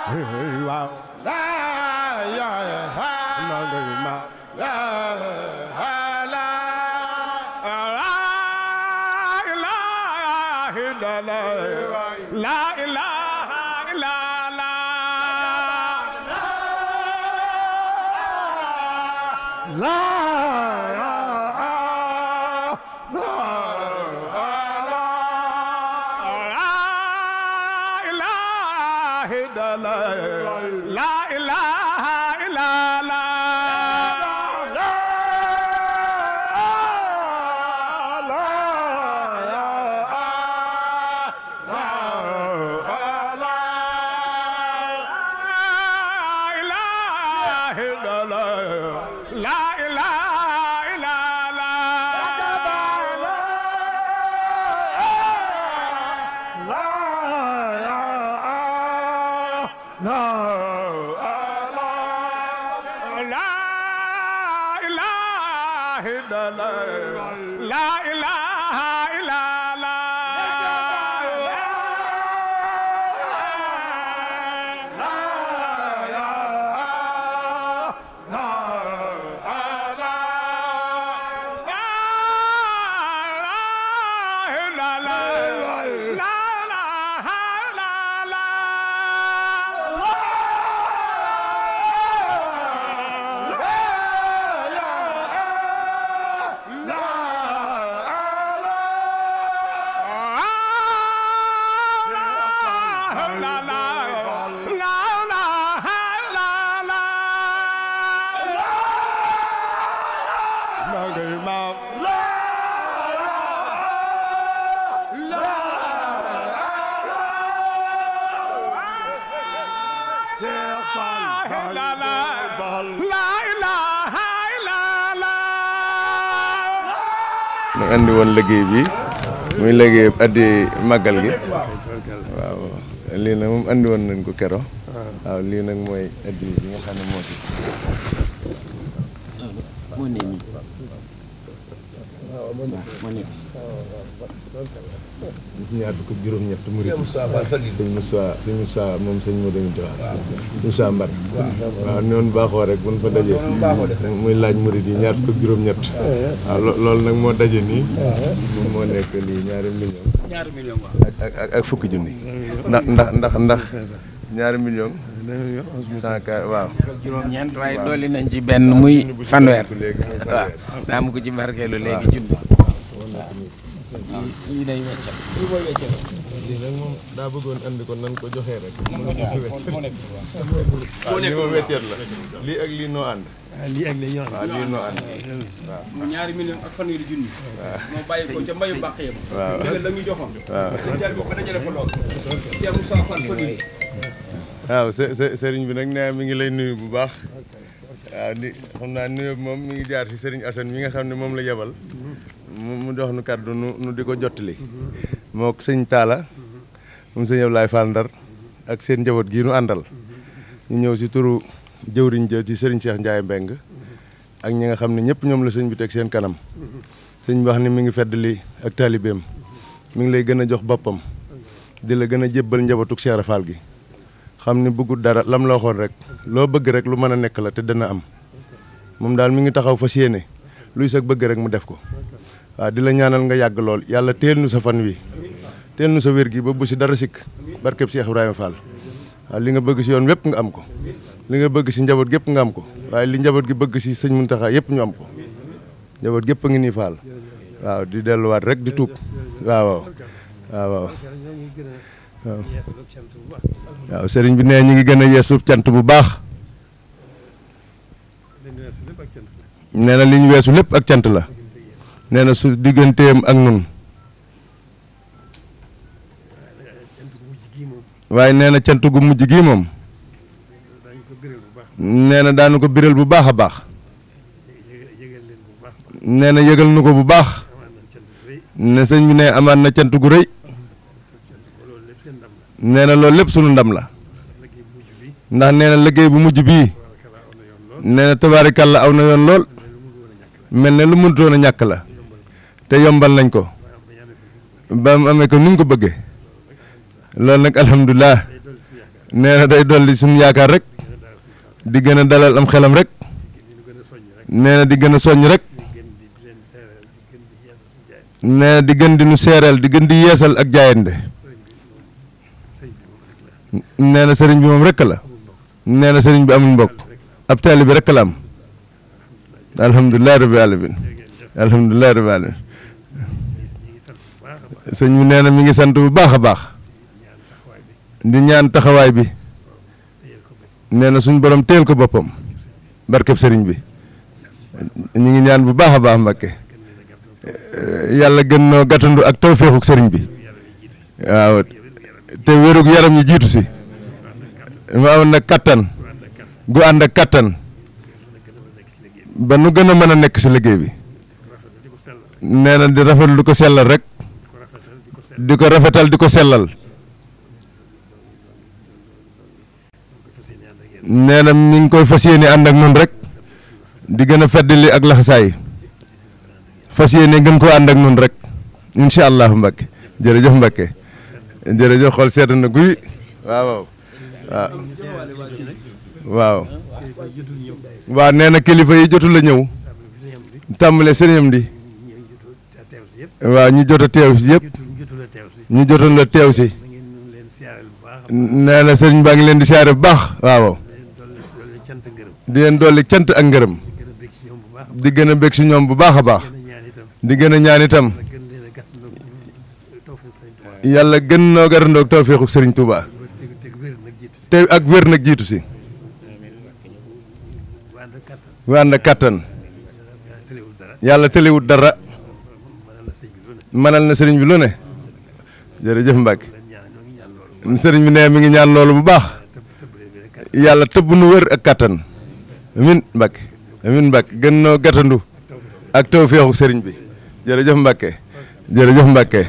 waaw la ilaha andi woon liggéey bi muy liggéey addi màggal gi waaw lii nag moom andi woon nañ ko kero waaw lii nag mooy addi bi nga xam ne moo ci ñaar ko juróom-ñett murid sëñ Moussa moom sëñ moo dañu wax Moussa Mbar waaw noonu baaxoo rek buñ fa dajee muy laaj murid yi ñaar ko juróom-ñett waaw loolu nag moo daje nii moom moo nekk lii ñaari million ak fukki junni ndax ñaari million 100 waaw juróom-ñeent waaye dolli nañ ci benn muy fanweer waaw daa mu ko ci barkeelu léegi junni lii day weccal lii mooy weccal lii nag moom daa bëggoon andi ko nan ko joxee rek lii moom weccal la lii ak lii noo ànd lii ak lii ñoo ànd waaw lii noo ànd waaw ñaari million ak fanweeri junni moo bàyyi ko ca mbayu bàq yam waaw la ñu joxoon waaw jar ko ba dajale ko lool Cheikh Moussa Fall fanweeri waaw sëriñ bi nag nee mi ngi lay nuyu bu baax waaw di xam naa nuyu moom mi ngi jaar ci sëriñ Assane mi nga xam ne moom la yebal mu jox nu kàddu nu di ko jottali moo sëñ Talla moom sëñ Ablaye Fall Ndar ak seen njaboot gii nu àndal ñu ñëw si turu jëwriñ jë ci sëriñ Cheikh Ndiaye Mbeng ak ñi nga xam ne ñëpp ñoom la sëñ bi teg seen kanam sëñ bi wax ni mi ngi feddali ak taalibeem mi ngi lay gën a jox boppam di la gën a jébbal njabootuk Cheikh Fall gi xam ne bëggut dara lam la waxoon rek loo bëgg rek lu mën a nekk la te dana am moom daal mi ngi taxaw fas yéene luy sag bëgg rek mu def ko waaw di la ñaanal nga yàgg lool yàlla teel nu sa fan wi teel nu sa wér gi ba bu si dara sikk barkeb Cheikh Ibrahima Fall waaw li nga bëgg si yoon wépp nga am ko li nga bëgg si njaboot gépp nga am ko waaye li njaboot gi bëgg si sëñ Muntaxa yëpp ñu am ko njaboot gépp a ngi nii Fall waaw di delluwaat rek di tuub waaw waaw sëriñ bi nee ñu ngi gën a yeesu cant bu baax nee na li ñu weesu lépp ak cant la nee na su digganteem ak nun waaye nee na cant gu mujj gii moom nee na daanu ko biral bu baax a baax nee na yëgal nu ko bu baax ne sëñ bi ne amaat na cant gu rëy nee na loolu lépp sunu ndam la ndax nee na liggéey bu mujj bii nee na tabaarikàlla aw na yoon lool mel ne lu mënutoon a ñàkk la te yombal nañ ko ba mu amee ko ni nga ko bëggee loolu nag alhamdulilah nee na day dolli suñu yaakaar rek di gën a dalal am xelam rek nee na di gën a soññ rek nee na di gën di nu seereel di gën di yeesal ak jaayande nee na sëriñ bi moom rek la nee na sëriñ bi amul mbokk ab taalibe bi rek la am alhamdulilah rabbil alamin alhamdulilah rabbil alamin sëñ bi nee na mi ngi sant bu baax a baax di ñaan taxawaay bi nee na suñ borom teel ko boppam barkeb sëriñ bi ñu ngi ñaan bu baax a baax Mbàkke yàlla gën noo gàttandu ak tawféexuk sëriñ bi waaw te wérug yaram yi jiitu si mu amoon nag kattan gu ànd ak kattan ba nu gën a mën a nekk si liggéey bi nee na di rafetlu di ko sellal rek di ko rafetal di ko sellal nee na mi ngi koy fas yéene ànd ak noonu rek di gën a feddali ak laxasaay fas yéene gën koo ànd ak noonu rek incha allah Mbacke jërëjëf Mbacke jërëjëf xool seetlu na guy waaw waaw waaw waaw nee na kilifa yi jotul la ñëw tàmbale sëriñam di waaw ñi jot a teew si yëpp ñi jotoon la teew si nee na sëriñ baa ngi leen di siyaare bu baax waaw di leen dolli cant ak ngërëm di gën a bég si ñoom bu baax a baax di gën a ñaan itam yàlla gën noo garandoog tawféexu sëriñ Touba te ak wér nag jiitu si wa ànd ak kattan yàlla tëliwut dara mënal na sëriñ bi lu ne jërëjëf Mbacke sëriñ bi ne mi ngi ñaan loolu bu baax yàlla tëbb nu wér ak kattan amin Mbacke amin Mbacke gën noo gàttandu ak tawféexu sëriñ bi jërëjëf Mbacke jërëjëf Mbacke